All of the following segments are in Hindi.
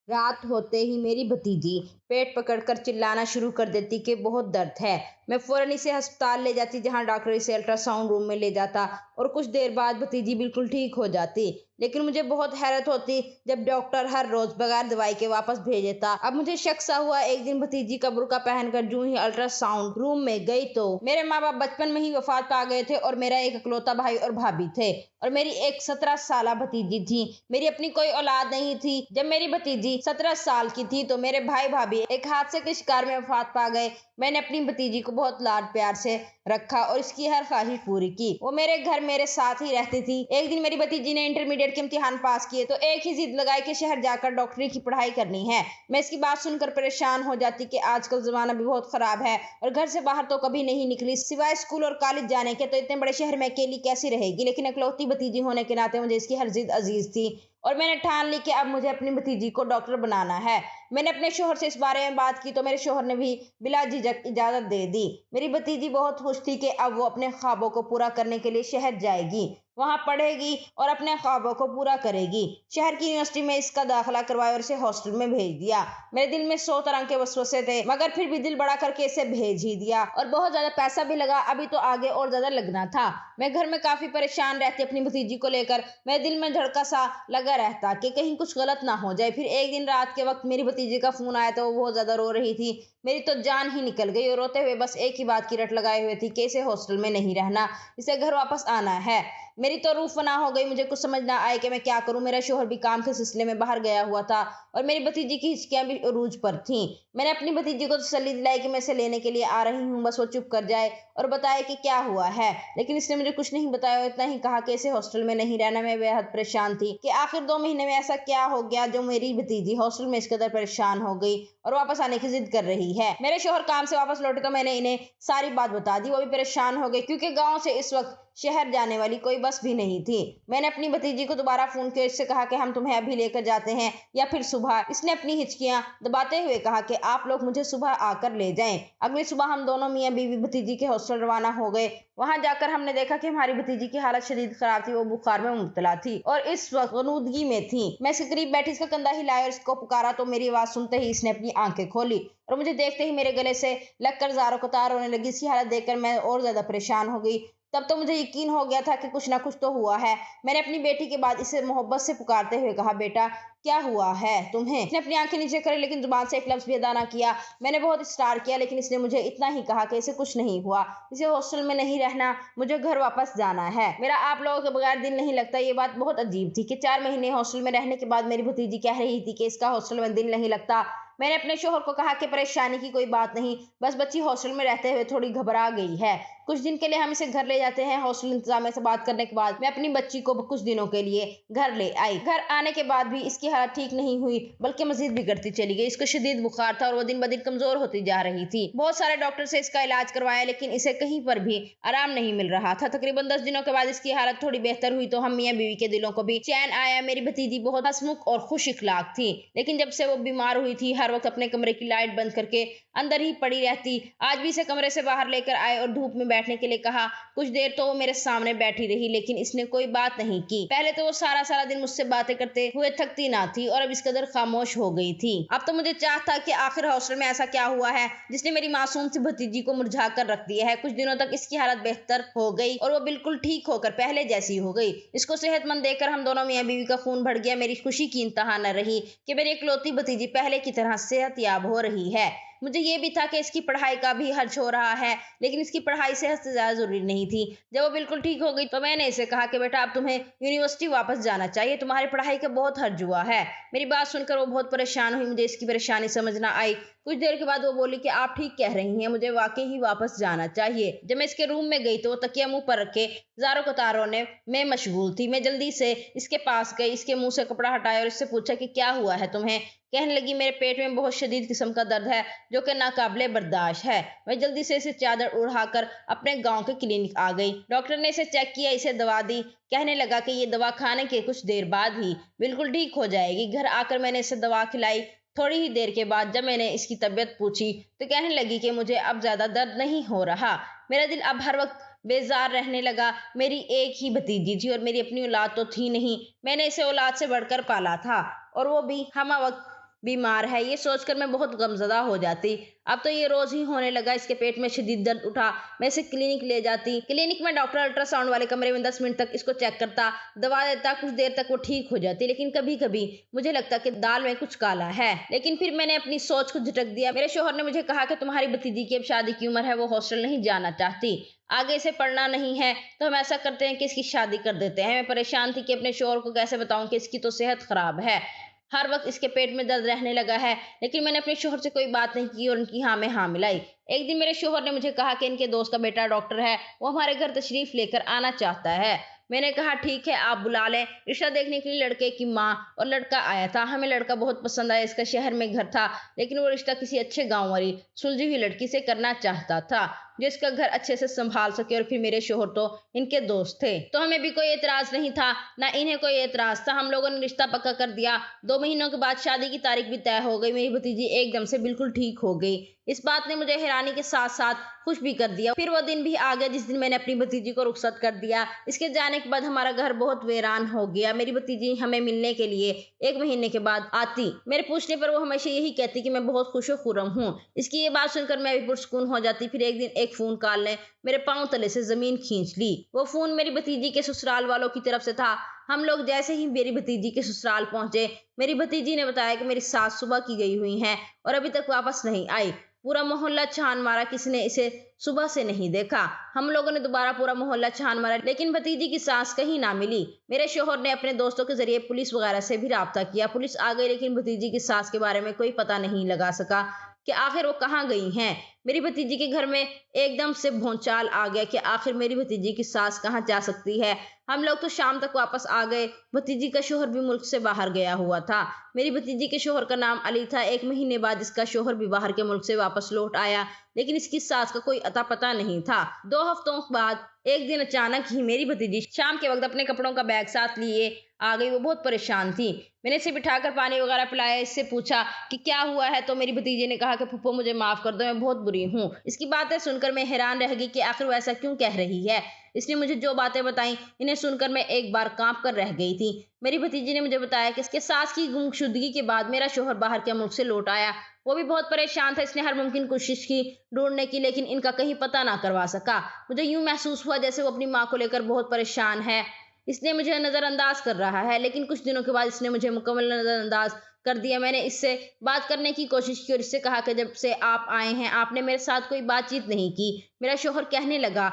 रात होते ही मेरी भतीजी पेट पकड़कर चिल्लाना शुरू कर देती कि बहुत दर्द है। मैं फौरन इसे अस्पताल ले जाती, जहां डॉक्टर इसे अल्ट्रासाउंड रूम में ले जाता और कुछ देर बाद भतीजी बिल्कुल ठीक हो जाती। लेकिन मुझे बहुत हैरत होती जब डॉक्टर हर रोज बगैर दवाई के वापस भेज देता। अब मुझे शक सा हुआ, एक दिन भतीजी का बुर्का पहनकर जूं ही अल्ट्रासाउंड रूम में गई तो मेरे माँ बाप बचपन में ही वफात पा गए थे और मेरा एक इकलौता भाई और भाभी थे और मेरी एक 17 साल भतीजी थी। मेरी अपनी कोई औलाद नहीं थी। जब मेरी भतीजी 17 साल की थी तो मेरे भाई भाभी एक हादसे के शिकार में वफात पा गए। मैंने अपनी भतीजी को बहुत लाड प्यार से रखा और इसकी हर ख्वाहिश पूरी की। वो मेरे घर मेरे साथ ही रहती थी। एक दिन मेरी भतीजी ने इंटरमीडिएट के इम्तिहान पास किए तो एक ही जिद लगाई कि शहर जाकर डॉक्टरी की पढ़ाई करनी है। मैं इसकी बात सुनकर परेशान हो जाती कि आजकल जमाना भी बहुत खराब है और घर से बाहर तो कभी नहीं निकली सिवाय स्कूल और कॉलेज जाने के, तो इतने बड़े शहर में अकेली कैसी रहेगी। लेकिन इकलौती भतीजी होने के नाते मुझे इसकी हर जिद अजीज थी और मैंने ठान ली कि अब मुझे अपनी भतीजी को डॉक्टर बनाना है। मैंने अपने शोहर से इस बारे में बात की तो मेरे शोहर ने भी बिला झिझक इजाजत दे दी। मेरी भतीजी बहुत खुश थी कि अब वो अपने ख्वाबों को पूरा करने के लिए शहर जाएगी, वहां पढ़ेगी और अपने ख्वाबों को पूरा करेगी। शहर की यूनिवर्सिटी में इसका दाखिला करवाया और इसे हॉस्टल में भेज दिया। मेरे दिल में 100 तरह के वसवसे थे, मगर फिर भी दिल बड़ा करके इसे भेज ही दिया और बहुत ज्यादा पैसा भी लगा। अभी तो आगे और ज्यादा लगना था। मैं घर में काफी परेशान रहती अपनी भतीजी को लेकर। मेरे दिल में धड़का सा लगा रहता कि कहीं कुछ गलत ना हो जाए। फिर एक दिन रात के वक्त मेरी भतीजी का फोन आया तो वो बहुत ज्यादा रो रही थी। मेरी तो जान ही निकल गई और रोते हुए बस एक ही बात की रट लगाए हुए थी कि इसे हॉस्टल में नहीं रहना, इसे घर वापस आना है। मेरी तो रूह फना हो गई। मुझे कुछ समझ ना आए कि मैं क्या करूं। मेरा शोहर भी काम के सिलसिले में बाहर गया हुआ था और मेरी भतीजी की हिचकियां भी अरूज पर थीं। मैंने अपनी भतीजी को तसल्ली दिलाई कि मैं इसे लेने के लिए आ रही हूं, बस वो चुप कर जाए और बताए कि क्या हुआ है। लेकिन इसने मुझे कुछ नहीं बताया, इतना ही कहा कि इसे हॉस्टल में नहीं रहना। मैं बेहद परेशान थी कि आखिर 2 महीने में ऐसा क्या हो गया जो मेरी भतीजी हॉस्टल में इस कदर परेशान हो गई और वापस आने की जिद कर रही है। मेरे शोहर काम से वापस लौटे तो मैंने इन्हें सारी बात बता दी। वो भी परेशान हो गए क्योंकि गांव से इस वक्त शहर जाने वाली कोई बस भी नहीं थी। मैंने अपनी भतीजी को दोबारा फोन किया, इससे कहा कि हम तुम्हें अभी लेकर जाते हैं या फिर सुबह। इसने अपनी हिचकियां दबाते हुए कहा कि आप लोग मुझे सुबह आकर ले जाएं। अगली सुबह हम दोनों मियां बीवी भतीजी के हॉस्टल रवाना हो गए। वहां जाकर हमने देखा कि हमारी भतीजी की हालत शदीद खराब थी। वो बुखार में मुब्तला थी और इस वक्त गनूदगी में थी। मैं इसके करीब बैठी इसका कंधा हिलाया और इसको पुकारा तो मेरी आवाज सुनते ही इसने अपनी आंखें खोली और मुझे देखते ही मेरे गले से लगकर ज़ारों को तार होने लगी। इसकी हालत देखकर मैं और ज्यादा परेशान हो गई। तब तो मुझे यकीन हो गया था कि कुछ ना कुछ तो हुआ है। मैंने अपनी बेटी के बाद इसे मोहब्बत से पुकारते हुए कहा, बेटा क्या हुआ है तुम्हें? इसने अपनी आंखें नीचे करी लेकिन जुबान से एक लफ्ज भी अदा ना किया। मैंने बहुत स्टार किया लेकिन इसने मुझे इतना ही कहा कि इसे कुछ नहीं हुआ, इसे हॉस्टल में नहीं रहना, मुझे घर वापस जाना है। मेरा आप लोगों के बगैर दिल नहीं लगता। ये बात बहुत अजीब थी कि 4 महीने हॉस्टल में रहने के बाद मेरी भतीजी कह रही थी कि इसका हॉस्टल में दिल नहीं लगता। मैंने अपने शोहर को कहा कि परेशानी की कोई बात नहीं, बस बच्ची हॉस्टल में रहते हुए थोड़ी घबरा गई है। कुछ दिन के लिए हम इसे घर ले जाते हैं। हॉस्टल इंतजामिया से बात करने के बाद मैं अपनी बच्ची को कुछ दिनों के लिए घर ले आई। घर आने के बाद भी इसकी हालत ठीक नहीं हुई बल्कि मजीद बिगड़ती चली गई। इसको शदीद बुखार था और वो दिन ब दिन कमजोर होती जा रही थी। बहुत सारे डॉक्टर से इसका इलाज करवाया लेकिन इसे कहीं पर भी आराम नहीं मिल रहा था। तकरीबन 10 दिनों के बाद इसकी हालत थोड़ी बेहतर हुई तो हम मियाँ बीवी के दिलों को भी चैन आया। मेरी भतीजी बहुत हंसमुख और खुश इखलाक थी, लेकिन जब से वो बीमार हुई थी हर वक्त अपने कमरे की लाइट बंद करके अंदर ही पड़ी रहती। आज भी इसे कमरे से बाहर लेकर आए और धूप में बैठने के लिए कहा। कुछ देर तो वो मेरे सामने बैठी रही लेकिन इसने कोई बात नहीं की। पहले तो वो सारा सारा दिन मुझसे बातें करते हुए थकती ना थी और अब इस कदर खामोश हो गई थी। अब तो मुझे चाह था कि आखिर हॉस्टल में ऐसा क्या हुआ है जिसने मेरी मासूम सी भतीजी को मुरझा कर रख दिया है। कुछ दिनों तक इसकी हालत बेहतर हो गई और वो बिल्कुल ठीक होकर पहले जैसी हो गई। इसको सेहतमंद देखकर हम दोनों मियाँ बीवी का खून बढ़ गया। मेरी खुशी की इंतहा न रही कि मेरी इकलौती भतीजी पहले की तरह सेहतयाब हो रही है। मुझे ये भी था कि इसकी पढ़ाई का भी हर्ज हो रहा है, लेकिन इसकी पढ़ाई सेहत से ज्यादा जरूरी नहीं थी। जब वो बिल्कुल ठीक हो गई तो मैंने इसे कहा कि बेटा अब तुम्हें यूनिवर्सिटी वापस जाना चाहिए, तुम्हारी पढ़ाई का बहुत हर्ज हुआ है। मेरी बात सुनकर वो बहुत परेशान हुई। मुझे इसकी परेशानी समझ ना आई। कुछ देर के बाद वो बोली कि आप ठीक कह रही हैं, मुझे वाकई ही वापस जाना चाहिए। जब मैं इसके रूम में गई तो वो तकिया मुंह पर रखे ज़ारों कतारों ने मैं मशगूल थी। मैं जल्दी से इसके पास गई, इसके मुंह से कपड़ा हटाया और इससे पूछा कि क्या हुआ है तुम्हें? कहने लगी, मेरे पेट में बहुत शदीद किस्म का दर्द है जो कि नाकाबिले बर्दाश्त है। मैं जल्दी से इसे चादर उड़ाकर अपने गांव के क्लिनिक आ गई। डॉक्टर ने इसे चेक किया, इसे दवा दी। कहने लगा कि ये दवा खाने के कुछ देर बाद ही बिल्कुल ठीक हो जाएगी। घर आकर मैंने इसे दवा खिलाई। थोड़ी ही देर के बाद जब मैंने इसकी तबीयत पूछी तो कहने लगी कि मुझे अब ज्यादा दर्द नहीं हो रहा। मेरा दिल अब हर वक्त बेजार रहने लगा। मेरी एक ही भतीजी थी और मेरी अपनी औलाद तो थी नहीं। मैंने इसे औलाद से बढ़कर पाला था और वो भी हम वक्त बीमार है। ये सोचकर मैं बहुत गमज़दा हो जाती। अब तो ये रोज़ ही होने लगा। इसके पेट में शदीद दर्द उठा। मैं इसे क्लिनिक ले जाती। क्लिनिक में डॉक्टर अल्ट्रासाउंड वाले कमरे में 10 मिनट तक इसको चेक करता, दवा देता। कुछ देर तक वो ठीक हो जाती, लेकिन कभी कभी मुझे लगता कि दाल में कुछ काला है। लेकिन फिर मैंने अपनी सोच को झटक दिया। मेरे शोहर ने मुझे कहा कि तुम्हारी भतीजी की अब शादी की उम्र है, वो हॉस्टल नहीं जाना चाहती, आगे इसे पढ़ना नहीं है, तो हम ऐसा करते हैं कि इसकी शादी कर देते हैं। मैं परेशान थी कि अपने शोहर को कैसे बताऊं कि इसकी तो सेहत खराब है, हर वक्त इसके पेट में दर्द रहने लगा है। लेकिन मैंने अपने शोहर से कोई बात नहीं की और उनकी हाँ में हाँ मिलाई। एक दिन मेरे शोहर ने मुझे कहा कि इनके दोस्त का बेटा डॉक्टर है, वो हमारे घर तशरीफ लेकर आना चाहता है। मैंने कहा ठीक है, आप बुला लें। रिश्ता देखने के लिए लड़के की माँ और लड़का आया था। हमें लड़का बहुत पसंद आया। इसका शहर में घर था, लेकिन वो रिश्ता किसी अच्छे गांव वाली सुलझी हुई लड़की से करना चाहता था, जो इसका घर अच्छे से संभाल सके। और फिर मेरे शोहर तो इनके दोस्त थे, तो हमें भी कोई एतराज नहीं था, ना इन्हें कोई एतराज था। हम लोगों ने रिश्ता पक्का कर दिया। 2 महीनों के बाद शादी की तारीख भी तय हो गई। मेरी भतीजी एकदम से बिल्कुल ठीक हो गई। इस बात ने मुझे हैरानी के साथ साथ खुश भी कर दिया। फिर वो दिन भी आ गया जिस दिन मैंने अपनी भतीजी को रुखसत कर दिया। इसके जाने के बाद हमारा घर बहुत वीरान हो गया। मेरी भतीजी हमें मिलने के लिए 1 महीने के बाद आती। मेरे पूछने पर वो हमेशा यही कहती कि मैं बहुत खुश खुर्रम हूँ। इसकी ये बात सुनकर मैं भी पुरसुकून हो जाती। फिर एक दिन एक फोन कॉल ने मेरे पांव तले से जमीन खींच ली। वो फोन मेरी भतीजी के ससुराल वालों की तरफ से था। हम लोग जैसे ही मेरी भतीजी के ससुराल पहुंचे, मेरी भतीजी ने बताया कि मेरी सास सुबह की गई हुई हैं और अभी तक वापस नहीं आई। पूरा मोहल्ला छान मारा, किसी ने इसे सुबह से नहीं देखा। हम लोगों ने दोबारा पूरा मोहल्ला छान मारा, लेकिन भतीजी की सास कहीं ना मिली। मेरे शोहर ने अपने दोस्तों के जरिए पुलिस वगैरह से भी राब्ता किया। पुलिस आ गई, लेकिन भतीजी की सास के बारे में कोई पता नहीं लगा सका कि आखिर वो कहाँ गई हैं। मेरी भतीजी के घर में एकदम से भौचाल आ गया कि आखिर मेरी भतीजी की सास कहाँ जा सकती है। हम लोग तो शाम तक वापस आ गए। भतीजी का शोहर भी मुल्क से बाहर गया हुआ था। मेरी भतीजी के शोहर का नाम अली था। 1 महीने बाद इसका शोहर भी बाहर के मुल्क से वापस लौट आया, लेकिन इसकी सास का कोई अता पता नहीं था। 2 हफ्तों बाद एक दिन अचानक ही मेरी भतीजी शाम के वक्त अपने कपड़ों का बैग साथ लिए आ गई। वो बहुत परेशान थी। मैंने इसे बिठाकर पानी वगैरह पिलाया। इससे पूछा कि क्या हुआ है, तो मेरी भतीजी ने कहा कि फूफो मुझे माफ कर दो, मैं बहुत बुरी हूँ। इसकी बातें सुनकर मैं हैरान रह गई कि आखिर वो ऐसा क्यों कह रही है। इसने मुझे जो बातें बताई, इन्हें सुनकर मैं एक बार कांप कर रह गई थी। मेरी भतीजी ने मुझे बताया कि इसके सास की गुमशुदगी के बाद मेरा शोहर बाहर के मुल्क से लौट आया। वो भी बहुत परेशान था। इसने हर मुमकिन कोशिश की ढूंढने की, लेकिन इनका कहीं पता ना करवा सका। मुझे यूं महसूस हुआ जैसे वो अपनी माँ को लेकर बहुत परेशान है। इसने मुझे नजरअंदाज कर रहा है, लेकिन कुछ दिनों के बाद इसने मुझे मुकम्मल नजरअंदाज कर दिया। मैंने इससे बात करने की कोशिश की और इससे कहा कि जब से आप आए हैं आपने मेरे साथ कोई बातचीत नहीं की। मेरा शोहर कहने लगा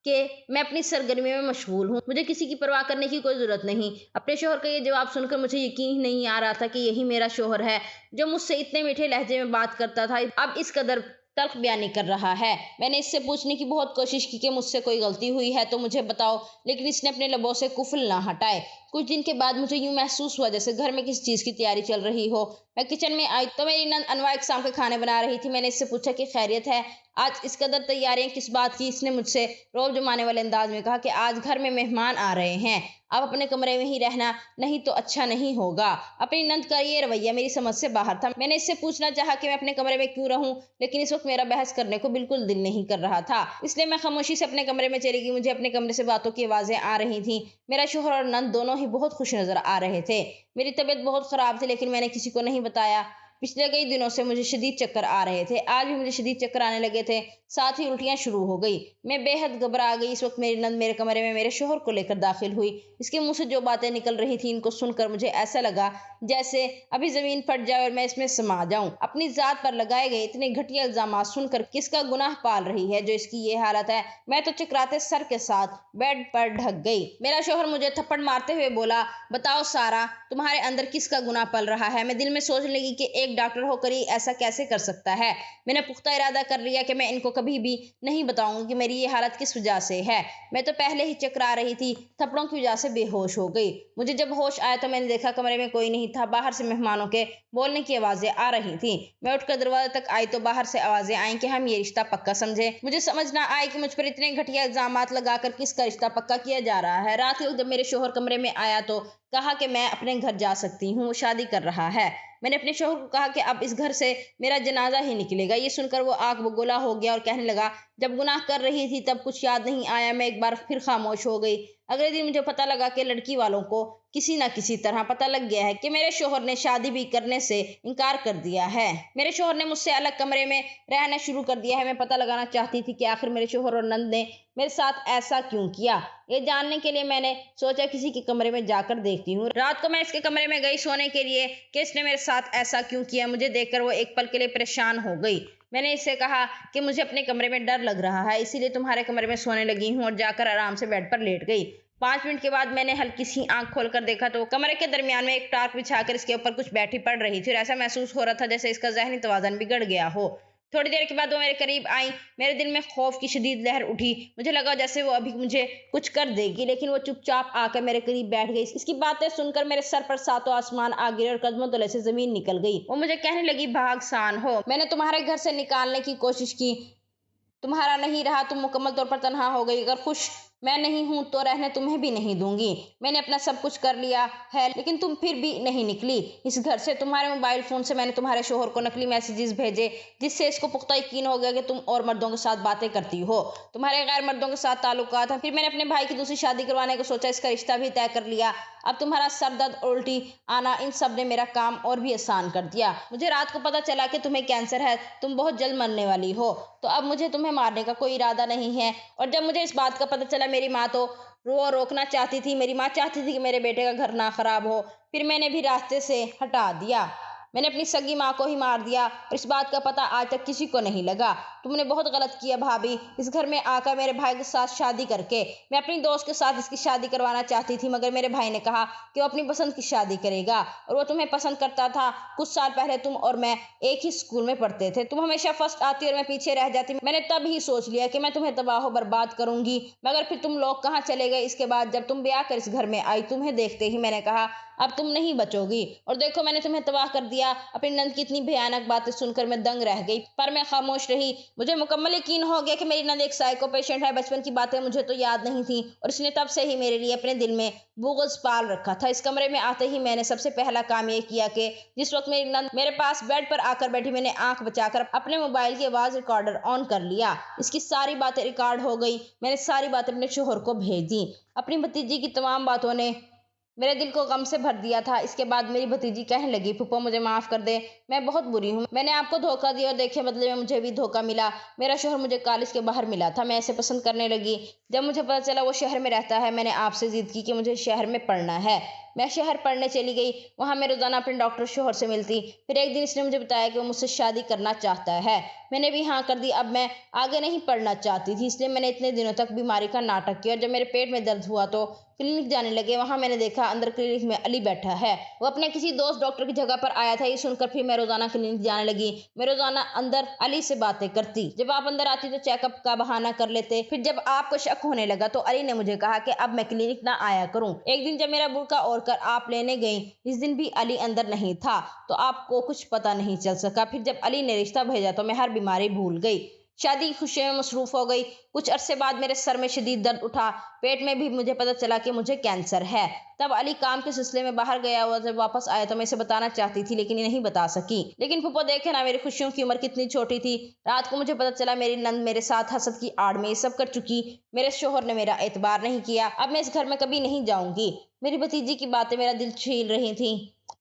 कि मैं अपनी सरगर्मी में मशगूल हूँ, मुझे किसी की परवाह करने की कोई ज़रूरत नहीं। अपने शोहर का ये जवाब सुनकर मुझे यकीन ही नहीं आ रहा था कि यही मेरा शोहर है, जो मुझसे इतने मीठे लहजे में बात करता था, अब इस कदर तल्ख बयानी कर रहा है। मैंने इससे पूछने की बहुत कोशिश की कि मुझसे कोई गलती हुई है तो मुझे बताओ, लेकिन इसने अपने लबों से कुफल ना हटाए। कुछ दिन के बाद मुझे यूं महसूस हुआ जैसे घर में किसी चीज़ की तैयारी चल रही हो। मैं किचन में आई तो मेरी नंद अनवा एक शाम के खाने बना रही थी। मैंने इससे पूछा कि खैरियत है, आज इस कदर तैयारियां किस बात की। इसने मुझसे रौब जमाने वाले अंदाज में कहा कि आज घर में मेहमान आ रहे हैं, आप अपने कमरे में ही रहना, नहीं तो अच्छा नहीं होगा। अपनी नंद का ये रवैया मेरी समझ से बाहर था। मैंने इससे पूछना चाहा कि मैं अपने कमरे में क्यों रहूं, लेकिन इस वक्त मेरा बहस करने को बिल्कुल दिल नहीं कर रहा था, इसलिए मैं खामोशी से अपने कमरे में चली गई। मुझे अपने कमरे से बातों की आवाज़ें आ रही थीं। मेरा शोहर और नंद दोनों ही बहुत खुश नजर आ रहे थे। मेरी तबीयत बहुत ख़राब थी, लेकिन मैंने किसी को नहीं बताया। पिछले कई दिनों से मुझे शदीद चक्कर आ रहे थे। आज भी मुझे शदीद चक्कर आने लगे थे, साथ ही उल्टियां शुरू हो गई। मैं बेहद घबरा गई। इस वक्त मेरी नंद मेरे कमरे में मेरे शोहर को लेकर दाखिल हुई। इसके मुंह से जो बातें निकल रही थी, इनको सुनकर मुझे ऐसा लगा जैसे अभी जमीन फट जाए और मैं इसमें समा जाऊं। अपनी जात पर लगाए गए इतने घटिया इल्जाम सुनकर किसका गुनाह पाल रही है जो इसकी ये हालत है। मैं तो चकराते सर के साथ बेड पर ढक गई। मेरा शोहर मुझे थप्पड़ मारते हुए बोला, बताओ सारा, तुम्हारे अंदर किसका गुनाह पल रहा है। मैं दिल में सोचने लगी कि एक डॉक्टर होकर ही ऐसा कैसे कर सकता है। मैंने पुख्ता इरादा कर लिया कि मैं इनको कभी भी नहीं बताऊंगी कि मेरी ये हालत किस वजह से है। मैं तो पहले ही चकरा रही थी, थप्पड़ों की वजह से बेहोश हो गई। मुझे जब होश आया तो मैंने देखा कमरे में कोई नहीं था। बाहर से मेहमानों के बोलने की आवाजें आ रही थी। मैं उठकर दरवाजे तक आई तो बाहर से आवाजें आई कि हम ये रिश्ता पक्का समझे। मुझे समझ ना आए कि मुझ पर इतने घटिया इल्जामात लगाकर किसका रिश्ता पक्का किया जा रहा है। रात को जब मेरे शोहर कमरे में आया तो कहा कि मैं अपने घर जा सकती हूँ, वो शादी कर रहा है। मैंने अपने शोहर को कहा कि अब इस घर से मेरा जनाजा ही निकलेगा। ये सुनकर वो आग बगोला हो गया और कहने लगा, जब गुनाह कर रही थी तब कुछ याद नहीं आया। मैं एक बार फिर खामोश हो गई। अगले दिन मुझे पता लगा कि लड़की वालों को किसी न किसी तरह पता लग गया है कि मेरे शोहर ने शादी भी करने से इनकार कर दिया है। मेरे शोहर ने मुझसे अलग कमरे में रहना शुरू कर दिया है। मैं पता लगाना चाहती थी कि आखिर मेरे शोहर और नंद ने मेरे साथ ऐसा क्यों किया। ये जानने के लिए मैंने सोचा किसी के कमरे में जाकर देखती हूँ। रात को मैं इसके कमरे में गई सोने के लिए कि इसने मेरे साथ ऐसा क्यों किया। मुझे देखकर वो एक पल के लिए परेशान हो गई। मैंने इससे कहा कि मुझे अपने कमरे में डर लग रहा है, इसीलिए तुम्हारे कमरे में सोने लगी हूँ, और जाकर आराम से बेड पर लेट गई। 5 मिनट के बाद मैंने हल्की सी आंख खोलकर देखा तो कमरे के दरमियान में एक टाट बिछाकर इसके ऊपर कुछ बैठी पड़ रही थी, और ऐसा महसूस हो रहा था जैसे इसका ज़हनी तवाज़ुन बिगड़ गया हो। थोड़ी देर के बाद वो मेरे करीब आई। मेरे दिल में खौफ की शदीद लहर उठी। मुझे लगा जैसे वो अभी मुझे कुछ कर देगी, लेकिन वो चुपचाप आकर मेरे करीब बैठ गई। इसकी बातें सुनकर मेरे सर पर सातों आसमान आ गिरे और कदमों तले से जमीन निकल गई। वो मुझे कहने लगी, भाग सान हो, मैंने तुम्हारे घर से निकालने की कोशिश की, तुम्हारा नहीं रहा, तुम मुकम्मल तौर पर तन्हा हो गई। अगर खुश मैं नहीं हूं तो रहने तुम्हें भी नहीं दूंगी। मैंने अपना सब कुछ कर लिया है, लेकिन तुम फिर भी नहीं निकली इस घर से। तुम्हारे मोबाइल फोन से मैंने तुम्हारे शोहर को नकली मैसेजेस भेजे, जिससे इसको पुख्ता यकीन हो गया कि तुम और मर्दों के साथ बातें करती हो, तुम्हारे गैर मर्दों के साथ ताल्लुकात हैं। फिर मैंने अपने भाई की दूसरी शादी करवाने को सोचा, इसका रिश्ता भी तय कर लिया। अब तुम्हारा सर दर्द, उल्टी आना, इन सब ने मेरा काम और भी आसान कर दिया। मुझे रात को पता चला कि तुम्हें कैंसर है, तुम बहुत जल्द मरने वाली हो, तो अब मुझे तुम्हें मारने का कोई इरादा नहीं है। और जब मुझे इस बात का पता चला, मेरी माँ तो रोकना चाहती थी। मेरी माँ चाहती थी कि मेरे बेटे का घर ना खराब हो। फिर मैंने भी रास्ते से हटा दिया। मैंने अपनी सगी माँ को ही मार दिया, और इस बात का पता आज तक किसी को नहीं लगा। तुमने बहुत गलत किया भाभी, इस घर में आकर मेरे भाई के साथ शादी करके। मैं अपनी दोस्त के साथ इसकी शादी करवाना चाहती थी, मगर मेरे भाई ने कहा कि वो अपनी पसंद की शादी करेगा, और वो तुम्हें पसंद करता था। कुछ साल पहले तुम और मैं एक ही स्कूल में पढ़ते थे। तुम हमेशा फर्स्ट आती और मैं पीछे रह जाती। मैंने तब ही सोच लिया कि मैं तुम्हें तबाह बर्बाद करूंगी, मगर फिर तुम लोग कहाँ चले गए। इसके बाद जब तुम ब्याह कर इस घर में आई, तुम्हें देखते ही मैंने कहा अब तुम नहीं बचोगी, और देखो मैंने तुम्हें तबाह कर दिया। अपनी नंद की इतनी भयानक बातें सुनकर मैं दंग रह गई, पर मैं खामोश रही। मुझे मुकम्मल यकीन हो गया कि मेरी नंद एक साइको पेशेंट है। बचपन की बातें मुझे तो याद नहीं थी, और इसने तब से ही मेरे लिए अपने दिल में बुग़्ज़ पाल रखा था। इस कमरे में आते ही मैंने सबसे पहला काम ये किया कि जिस वक्त मेरी नंद मेरे पास बेड पर आकर बैठी, मैंने आंख बचाकर अपने मोबाइल की आवाज़ रिकॉर्डर ऑन कर लिया। इसकी सारी बातें रिकॉर्ड हो गई। मैंने सारी बातें अपने शोहर को भेज दी। अपनी भतीजी की तमाम बातों ने मेरे दिल को गम से भर दिया था। इसके बाद मेरी भतीजी कहने लगी, फूफा मुझे माफ़ कर दे, मैं बहुत बुरी हूँ। मैंने आपको धोखा दिया और देखे बदले में मुझे भी धोखा मिला। मेरा शोहर मुझे कॉलेज के बाहर मिला था, मैं ऐसे पसंद करने लगी। जब मुझे पता चला वो शहर में रहता है, मैंने आपसे ज़िद की कि मुझे शहर में पढ़ना है। मैं शहर पढ़ने चली गई। वहाँ मैं रोज़ाना अपने डॉक्टर शोहर से मिलती। फिर एक दिन इसने मुझे बताया कि वो मुझसे शादी करना चाहता है। मैंने भी हाँ कर दी। अब मैं आगे नहीं पढ़ना चाहती थी, इसलिए मैंने इतने दिनों तक बीमारी का नाटक किया। और जब मेरे पेट में दर्द हुआ तो क्लिनिक जाने लगे। वहाँ मैंने देखा अंदर क्लिनिक में अली बैठा है। वो अपने किसी दोस्त डॉक्टर की जगह पर आया था। ये सुनकर फिर मैं रोज़ाना क्लिनिक जाने लगी। मैं रोज़ाना अंदर अली से बातें करती। जब आप अंदर आती तो चेकअप का बहाना कर लेते। फिर जब आपको शक होने लगा तो अली ने मुझे कहा कि अब मैं क्लिनिक ना आया करूं। एक दिन जब मेरा बुर्का ओढ़कर आप लेने गई, इस दिन भी अली अंदर नहीं था, तो आपको कुछ पता नहीं चल सका। फिर जब अली ने रिश्ता भेजा तो मैं हर बीमारी भूल गई, शादी की खुशियों में मसरूफ हो गई। कुछ अरसे बाद मेरे सर में शदीद दर्द उठा। पेट में भी मुझे पता चला कि मुझे कैंसर है। तब अली काम के सिलसिले में बाहर गया हुआ, जब वापस आया तो मैं इसे बताना चाहती थी, लेकिन नहीं बता सकी। लेकिन फूफो देखे ना, मेरी खुशियों की उम्र कितनी छोटी थी। रात को मुझे पता चला मेरी नंद मेरे साथ हसद की आड़ में ये सब कर चुकी। मेरे शोहर ने मेरा एतबार नहीं किया। अब मैं इस घर में कभी नहीं जाऊंगी। मेरी भतीजी की बातें मेरा दिल छील रही थी।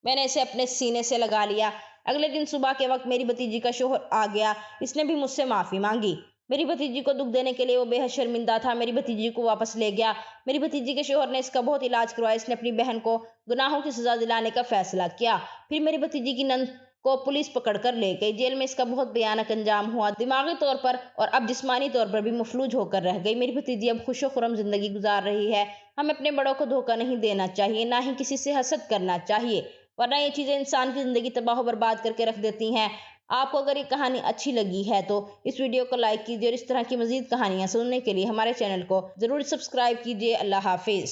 मैंने इसे अपने सीने से लगा लिया। अगले दिन सुबह के वक्त मेरी भतीजी का शोहर आ गया। इसने भी मुझसे माफ़ी मांगी। मेरी भतीजी को दुख देने के लिए वो बेहद शर्मिंदा था। मेरी भतीजी को वापस ले गया। मेरी भतीजी के शोहर ने इसका बहुत इलाज करवाया। इसने अपनी बहन को गुनाहों की सजा दिलाने का फैसला किया। फिर मेरी भतीजी की नंद को पुलिस पकड़कर ले गई। जेल में इसका बहुत भयानक अंजाम हुआ, दिमागी तौर पर और अब जिस्मानी तौर पर भी मफलूज होकर रह गई। मेरी भतीजी अब खुशो खुरम जिंदगी गुजार रही है। हमें अपने बड़ों को धोखा नहीं देना चाहिए, ना ही किसी से हसद करना चाहिए, वरना ये चीज़ें इंसान की ज़िंदगी तबाह बर्बाद करके रख देती हैं। आपको अगर ये कहानी अच्छी लगी है तो इस वीडियो को लाइक कीजिए, और इस तरह की मज़ीद कहानियाँ सुनने के लिए हमारे चैनल को ज़रूर सब्सक्राइब कीजिए। अल्लाह हाफिज़।